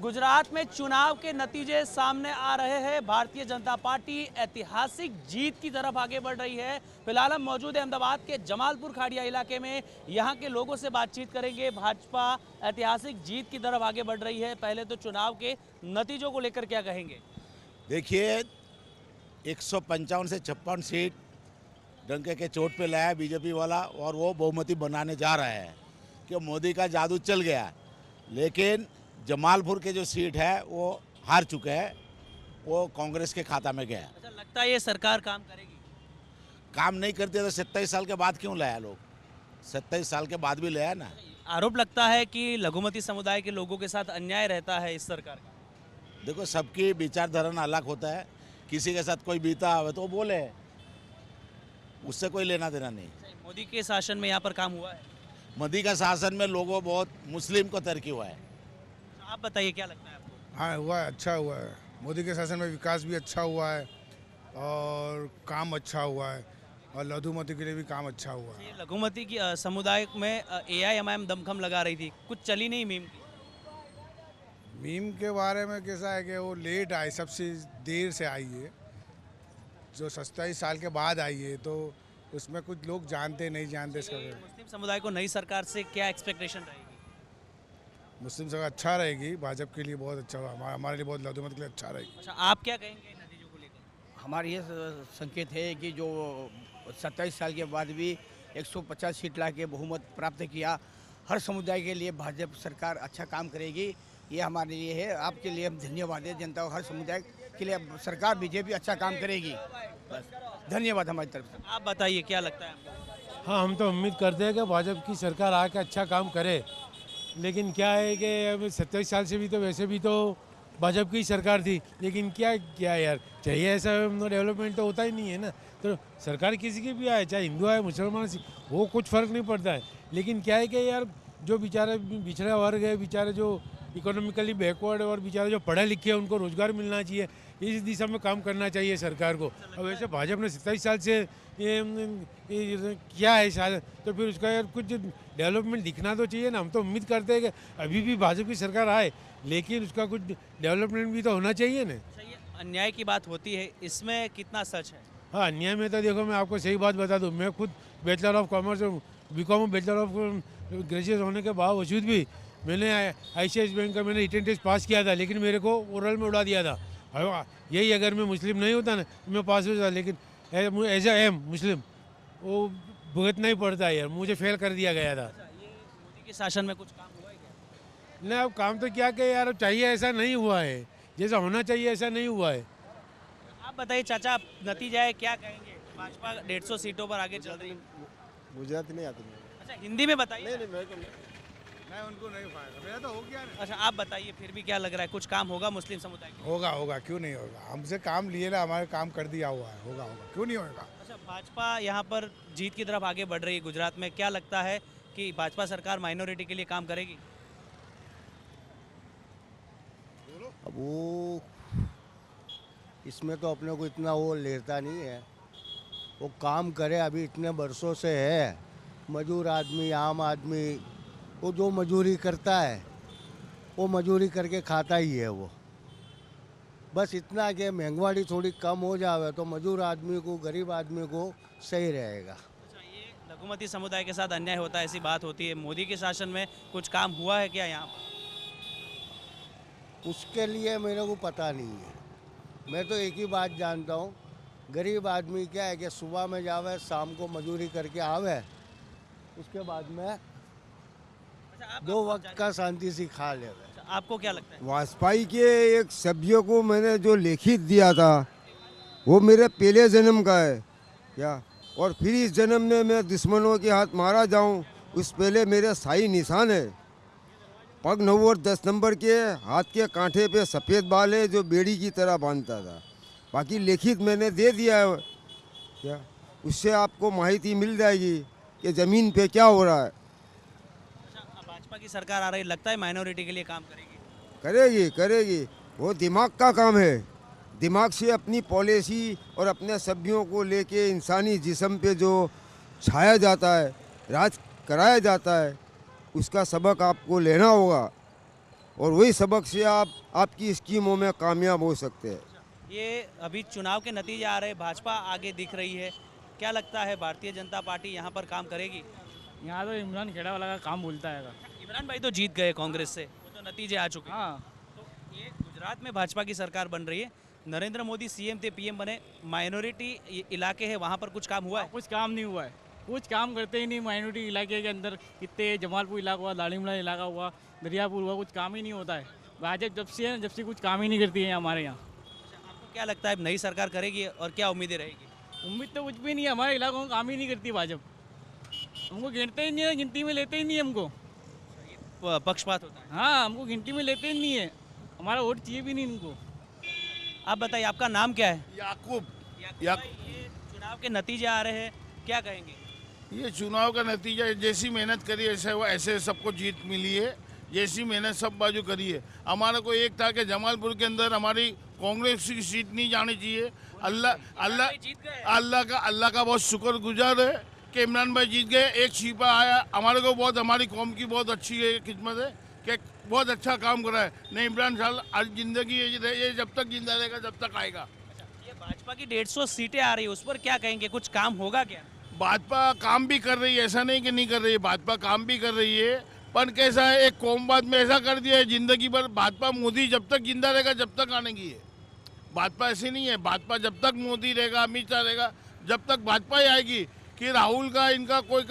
गुजरात में चुनाव के नतीजे सामने आ रहे हैं। भारतीय जनता पार्टी ऐतिहासिक जीत की तरफ आगे बढ़ रही है। फिलहाल हम मौजूद है अहमदाबाद के जमालपुर खाड़िया इलाके में। यहाँ के लोगों से बातचीत करेंगे। भाजपा ऐतिहासिक जीत की तरफ आगे बढ़ रही है। पहले तो चुनाव के नतीजों को लेकर क्या कहेंगे? देखिए, 155 से 56 सीट डंके के चोट पे लाया बीजेपी वाला, और वो बहुमती बनाने जा रहा है कि मोदी का जादू चल गया। लेकिन जमालपुर के जो सीट है वो हार चुके हैं, वो कांग्रेस के खाता में गया। अच्छा, लगता है ये सरकार काम करेगी? काम नहीं करते तो 27 साल के बाद क्यों लाया लोग? 27 साल के बाद भी लाया ना। आरोप लगता है कि लघुमती समुदाय के लोगों के साथ अन्याय रहता है इस सरकार का। देखो, सबकी विचारधारा अलग होता है। किसी के साथ कोई बीता हो तो वो बोले, उससे कोई लेना देना नहीं। मोदी के शासन में यहाँ पर काम हुआ है? मोदी का शासन में लोगों बहुत मुस्लिम को तरक्की हुआ है। आप बताइए क्या लगता है आपको? हाँ, हुआ है, अच्छा हुआ है। मोदी के शासन में विकास भी अच्छा हुआ है और काम अच्छा हुआ है, और लघुमती के लिए भी काम अच्छा हुआ है। ये लघुमती की समुदाय में AIMIM दमखम लगा रही थी, कुछ चली नहीं मीम की। मीम के बारे में कैसा है कि वो लेट आई, सबसे देर से आई है। जो 27 साल के बाद आई है तो उसमें कुछ लोग जानते नहीं जानते इसका। मुस्लिम समुदाय को नई सरकार से क्या एक्सपेक्टेशन रहेगी? मुस्लिम सरकार अच्छा रहेगी, भाजपा के लिए बहुत अच्छा हुआ, हमारे लिए बहुत, लघुमती के लिए अच्छा रहेगी। अच्छा, आप क्या कहेंगे इन नतीजों को लेकर? हमारा ये संकेत है कि जो 27 साल के बाद भी 150 सीट ला के बहुमत प्राप्त किया, हर समुदाय के लिए भाजपा सरकार अच्छा काम करेगी, ये हमारे लिए है। आपके लिए हम धन्यवाद है। जनता हर समुदाय के लिए सरकार बीजेपी अच्छा काम करेगी। बस धन्यवाद हमारी तरफ से। आप बताइए क्या लगता है आपको? हाँ, हम तो उम्मीद करते हैं कि भाजपा की सरकार आके अच्छा काम करे। लेकिन क्या है कि अब 27 साल से भी तो वैसे भी तो भाजपा की सरकार थी, लेकिन क्या क्या यार, चाहिए ऐसा डेवलपमेंट तो होता ही नहीं है ना। तो सरकार किसी की भी आए, चाहे हिंदू आए मुसलमान, वो कुछ फ़र्क नहीं पड़ता है। लेकिन क्या है कि यार, जो बेचारे पिछड़ा वर्ग है, बेचारे जो इकोनॉमिकली बैकवर्ड और बेचारे जो पढ़े लिखे हैं, उनको रोज़गार मिलना चाहिए। इस दिशा में काम करना चाहिए सरकार को। अब वैसे भाजपा ने 27 साल से ये क्या है शायद, तो फिर उसका यार कुछ डेवलपमेंट दिखना तो चाहिए ना। हम तो उम्मीद करते हैं कि अभी भी भाजपा की सरकार आए, लेकिन उसका कुछ डेवलपमेंट भी तो होना चाहिए ना। ये अन्याय की बात होती है, इसमें कितना सच है? हाँ, अन्याय में तो देखो, मैं आपको सही बात बता दूँ, मैं खुद बैचलर ऑफ कॉमर्स और BCom बैचलर ऑफ ग्रेजुएट होने के बावजूद भी मैंने ICICI बैंक का मैंने रिटन टेस्ट पास किया था, लेकिन मेरे को ओरल में उड़ा दिया था। यही अगर मैं मुस्लिम नहीं होता ना तो मैं पास हो जाता, लेकिन एज ए एम मुस्लिम वो भुगतना ही पड़ता है यार, मुझे फेल कर दिया गया था। ये मोदी के शासन में कुछ काम हुआ है क्या? नहीं, अब काम तो क्या कि यार, अब चाहिए ऐसा नहीं हुआ है, जैसा होना चाहिए ऐसा नहीं हुआ है। आप बताइए चाचा, नतीजा है क्या कहेंगे? भाजपा 150 सीटों पर आगे चल रही है। गुजराती नहीं आती। अच्छा, हिंदी में बताइए। मैं उनको नहीं पाया, मेरा तो हो गया ना। अच्छा, आप बताइए फिर भी क्या लग रहा है, कुछ काम होगा मुस्लिम समुदाय के लिए? होगा होगा, क्यों नहीं होगा। हमसे काम लिए ना, हमारे काम कर दिया हुआ है, होगा होगा, क्यों नहीं होगा। अच्छा, भाजपा यहाँ पर जीत की तरफ आगे बढ़ रही है गुजरात में। क्या लगता है कि भाजपा सरकार माइनॉरिटी के लिए काम करेगी? अब वो इसमें तो अपने को इतना वो लेता नहीं है, वो काम करे। अभी इतने बरसों से है, मजदूर आदमी, आम आदमी, वो जो मजदूरी करता है वो मजदूरी करके खाता ही है वो। बस इतना कि महंगाई थोड़ी कम हो जाए तो मजदूर आदमी को, गरीब आदमी को सही रहेगा। अच्छा, ये लघुमती समुदाय के साथ अन्याय होता है, ऐसी बात होती है। मोदी के शासन में कुछ काम हुआ है क्या यहाँ पर? उसके लिए मेरे को पता नहीं है। मैं तो एक ही बात जानता हूँ, गरीब आदमी क्या है कि सुबह में जावे, शाम को मजदूरी करके आवे, उसके बाद में अच्छा, आप 2 वक्त का शांति से खा ले। अच्छा, आपको क्या लगता है? वाजपेयी के एक सभ्य को मैंने जो लिखित दिया था वो मेरे पहले जन्म का है क्या, और फिर इस जन्म में मैं दुश्मनों के हाथ मारा जाऊं, उस पहले मेरे शाही निशान है। पग 9 और 10 नंबर के, हाथ के कांठे पे सफ़ेद बाल है जो बेड़ी की तरह बांधता था। बाकी लिखित मैंने दे दिया है क्या, उससे आपको माहिती मिल जाएगी कि ज़मीन पे क्या हो रहा है। अच्छा, अब भाजपा की सरकार आ रही, लगता है माइनॉरिटी के लिए काम करेगी? करेगी करेगी, वो दिमाग का काम है। दिमाग से अपनी पॉलिसी और अपने सभ्यों को लेके इंसानी जिस्म पे जो छाया जाता है, राज कराया जाता है, उसका सबक आपको लेना होगा। और वही सबक से आप आपकी स्कीमों में कामयाब हो सकते हैं। ये अभी चुनाव के नतीजे आ रहे हैं, भाजपा आगे दिख रही है, क्या लगता है भारतीय जनता पार्टी यहाँ पर काम करेगी? यहाँ तो इमरान खेड़ा वाला का काम बोलता है। इमरान भाई तो जीत गए कांग्रेस से, वो तो नतीजे आ चुके हैं। हाँ, तो ये गुजरात में भाजपा की सरकार बन रही है, नरेंद्र मोदी सीएम थे, पीएम बने, माइनॉरिटी इलाके है वहाँ पर कुछ काम हुआ है? कुछ काम नहीं हुआ है, कुछ काम करते ही नहीं। माइनॉरिटी इलाके के अंदर कितने जमालपुर इलाका हुआ, दाड़ीमला इलाका हुआ, दरियापुर हुआ, कुछ काम ही नहीं होता है। भाजपा जब से है, जब से कुछ काम ही नहीं करती है हमारे यहाँ। आपको क्या लगता है नई सरकार करेगी और क्या उम्मीदें रहेगी? उम्मीद तो कुछ भी नहीं है, हमारे इलाकों में काम ही नहीं करती भाजपा। हमको गिनते ही नहीं है, गिनती में लेते ही नहीं है हमको। पक्षपात होता है। हाँ, हमको गिनती में लेते ही नहीं है, हमारा वोट चाहिए भी नहीं इनको। आप बताइए आपका नाम क्या है? याकूब। भाई, ये चुनाव के नतीजे आ रहे हैं, क्या कहेंगे? ये चुनाव का नतीजा है, जैसी मेहनत करी ऐसे सबको जीत मिली है। जैसी मेहनत सब बाजू करी है। हमारा को एक था कि जमालपुर के अंदर हमारी कांग्रेस की सीट नहीं जानी चाहिए। अल्लाह का बहुत शुक्रगुजार है कि इमरान भाई जीत गए, एक छिपा आया। हमारे को बहुत, हमारी कौम की बहुत अच्छी है खिदमत है कि बहुत अच्छा काम करा है। नहीं इमरान साल आज जिंदगी ये जब तक जिंदा रहेगा जब तक आएगा। ये भाजपा की 150 सीटें आ रही है, उस पर क्या कहेंगे, कुछ काम होगा क्या? भाजपा काम भी कर रही है, ऐसा नहीं कि नहीं कर रही है, भाजपा काम भी कर रही है। पर कैसा है, एक कौमवाद में ऐसा कर दिया है जिंदगी भर भाजपा मोदी जब तक जिंदा रहेगा जब तक आने की है। भाजपा ऐसी नहीं है, भाजपा जब तक मोदी रहेगा, अमित शाह रहेगा, जब तक भाजपा ही आएगी। कि राहुल का इनका कोई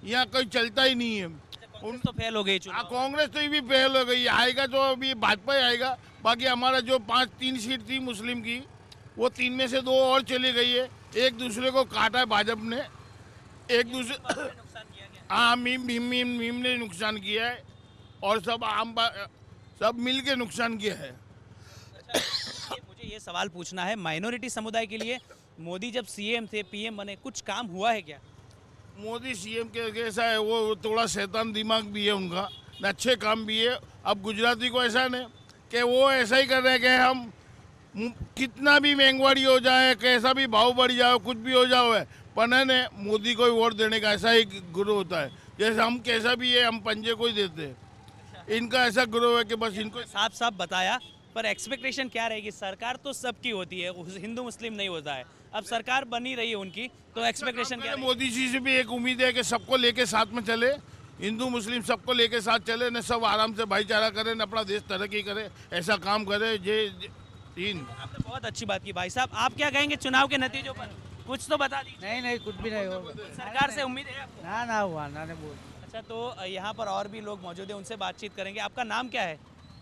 यहाँ कोई चलता ही नहीं है। कांग्रेस तो फेल हो गई चुनाव। कांग्रेस तो ये भी फेल हो गई, आएगा तो अभी भाजपा ही आएगा। बाकी हमारा जो 3 सीट थी मुस्लिम की, वो 3 में से 2 और चली गई है। एक दूसरे को काटा है भाजपा ने, एक दूसरे हाँ मीम ने नुकसान किया है और सब मिल के नुकसान किया है। मुझे ये सवाल पूछना है, माइनॉरिटी समुदाय के लिए मोदी जब सीएम थे, पीएम बने, कुछ काम हुआ है क्या? मोदी सीएम के कैसा है, वो थोड़ा शैतान दिमाग भी है उनका, अच्छे काम भी है। अब गुजराती को ऐसा नहीं कि वो ऐसा ही कर रहे हैं कि हम कितना भी महंगाई हो जाए, कैसा भी भाव बढ़ जाए, कुछ भी हो जाए, पर ने मोदी को ही वोट देने का ऐसा ही गुरु होता है। जैसे हम कैसा भी है हम पंजे को ही देते हैं, इनका ऐसा गुरु है कि बस इनको साफ साफ बताया। पर एक्सपेक्टेशन क्या रहेगी? सरकार तो सबकी होती है, हिंदू मुस्लिम नहीं होता है। अब सरकार बनी रही है उनकी, तो एक्सपेक्टेशन क्या रहेगी? मोदी जी से भी एक उम्मीद है कि सबको लेके साथ में चले, हिंदू मुस्लिम सबको लेके साथ चले, न सब आराम से भाईचारा करे, न अपना देश तरक्की करे, ऐसा काम करे। आपने बहुत अच्छी बात की भाई साहब। आप क्या कहेंगे चुनाव के नतीजों पर? कुछ तो बता दीजिए। नहीं, कुछ भी नहीं होगा। सरकार से उम्मीद है आपको? ना हुआ ना ने बोल। अच्छा, तो यहाँ पर और भी लोग मौजूद हैं, उनसे बातचीत करेंगे। आपका नाम क्या है?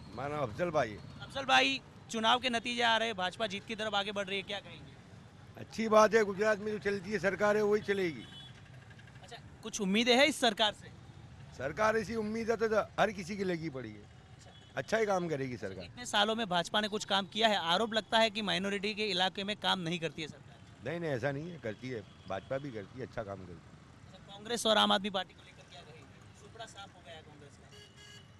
मेरा नाम अफजल भाई है। अफजल भाई, चुनाव के नतीजे आ रहे हैं, भाजपा जीत की तरफ आगे बढ़ रही है, क्या कहेंगे? अच्छी बात है, गुजरात में जो चलती है सरकार है वही चलेगी। अच्छा, कुछ उम्मीदें है इस सरकार से? सरकार ऐसी उम्मीद है तो हर किसी की लगी पड़ी है, अच्छा ही काम करेगी सरकार। इतने सालों में भाजपा ने कुछ काम किया है? आरोप लगता है कि माइनॉरिटी के इलाके में काम नहीं करती है सरकार। नहीं ऐसा नहीं है, करती है, भाजपा भी करती है, अच्छा काम करती है। अच्छा, कांग्रेस और आम आदमी पार्टी को लेकर क्या कहेंगे? सुपड़ा साफ हो गया है कांग्रेस का।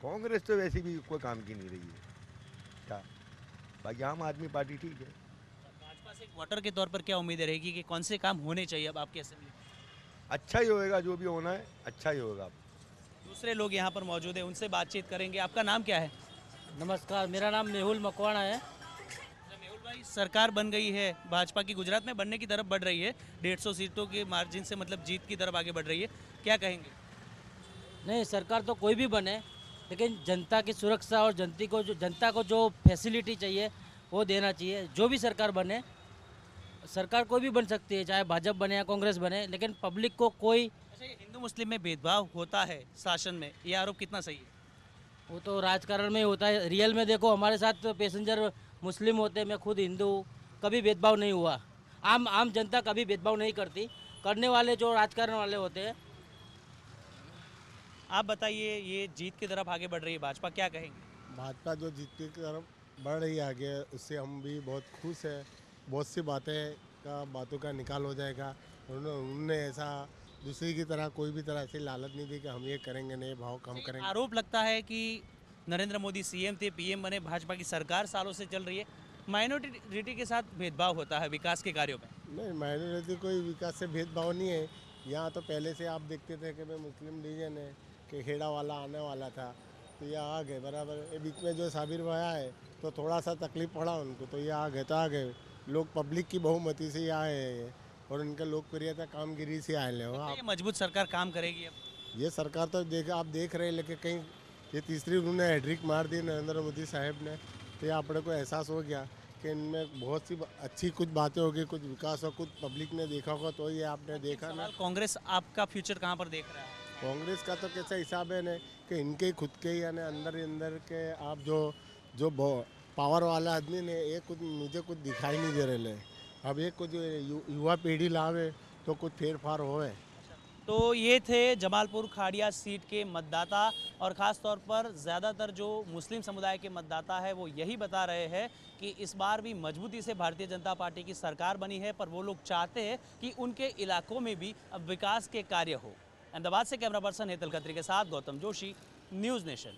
कांग्रेस तो वैसे भी कोई काम की नहीं रही है, क्या बाकी आम आदमी पार्टी ठीक है। भाजपा से एक वोटर के तौर पर क्या उम्मीदें रहेगी कि कौन से काम होने चाहिए अब आपके असेंबली में? अच्छा ही होएगा, जो भी होना है अच्छा ही होगा। दूसरे लोग यहाँ पर मौजूद हैं, उनसे बातचीत करेंगे। आपका नाम क्या है? नमस्कार, मेरा नाम मेहुल मकवाणा है। मेहुल भाई, सरकार बन गई है भाजपा की, गुजरात में बनने की तरफ बढ़ रही है, 150 सीटों के मार्जिन से, मतलब जीत की तरफ आगे बढ़ रही है, क्या कहेंगे? नहीं, सरकार तो कोई भी बने, लेकिन जनता की सुरक्षा और जनता को जो फैसिलिटी चाहिए वो देना चाहिए। जो भी सरकार बने, सरकार कोई भी बन सकती है, चाहे भाजपा बने या कांग्रेस बने, लेकिन पब्लिक को कोई। अच्छा, ये हिंदू मुस्लिम में भेदभाव होता है शासन में, ये आरोप कितना सही है? वो तो राजकारण में ही होता है। रियल में देखो, हमारे साथ पैसेंजर मुस्लिम होते, मैं खुद हिंदू हूँ, कभी भेदभाव नहीं हुआ। आम जनता कभी भेदभाव नहीं करती, करने वाले जो राजकारण वाले होते हैं। आप बताइए, ये जीत की तरफ आगे बढ़ रही है भाजपा, क्या कहेंगे? भाजपा जो जीत की तरफ बढ़ रही है आगे, उससे हम भी बहुत खुश हैं। बहुत सी बातों का निकाल हो जाएगा। उन्होंने ऐसा दूसरी की तरह कोई भी तरह से लालच नहीं दी कि हम ये करेंगे, नहीं भाव कम करेंगे। आरोप लगता है कि नरेंद्र मोदी सीएम थे, पीएम बने, भाजपा की सरकार सालों से चल रही है, माइनॉरिटी के साथ भेदभाव होता है विकास के कार्यों में। नहीं, माइनॉरिटी कोई विकास से भेदभाव नहीं है। यहाँ तो पहले से आप देखते थे कि मैं मुस्लिम रीजन है कि खेड़ा वाला आने वाला था, तो ये आ गए बराबर। ये बीच में जो साबिर भाई आए तो थोड़ा सा तकलीफ पड़ा उनको, तो ये आ गए तो आ गए। लोग पब्लिक की बहुमति से आए हैं और उनका लोकप्रियता कामगिरी से आए हो। ये मजबूत सरकार काम करेगी अब। ये सरकार तो आप देख रहे हैं, लेकिन कहीं ये तीसरी उन्होंने हैड्रिक मार दी नरेंद्र मोदी साहब ने, तो ये अपने को एहसास हो गया कि इनमें बहुत सी अच्छी कुछ बातें होगी, कुछ विकास हो, कुछ पब्लिक ने देखा होगा। तो ये आपने देखा ना, कांग्रेस आपका फ्यूचर कहाँ पर देख रहा है? कांग्रेस का तो कैसा हिसाब है ना कि इनके खुद के यानी अंदर के आप जो पावर वाला आदमी ने ये कुछ मुझे कुछ दिखाई नहीं दे रहे। अब ये कुछ युवा पीढ़ी लावे तो कुछ फेर फार होवे। तो ये थे जमालपुर खाड़िया सीट के मतदाता और ख़ास तौर पर ज़्यादातर जो मुस्लिम समुदाय के मतदाता है वो यही बता रहे हैं कि इस बार भी मजबूती से भारतीय जनता पार्टी की सरकार बनी है, पर वो लोग चाहते हैं कि उनके इलाकों में भी अब विकास के कार्य हो। अहमदाबाद से कैमरा पर्सन हेतल खत्री के साथ गौतम जोशी, न्यूज़ नेशन।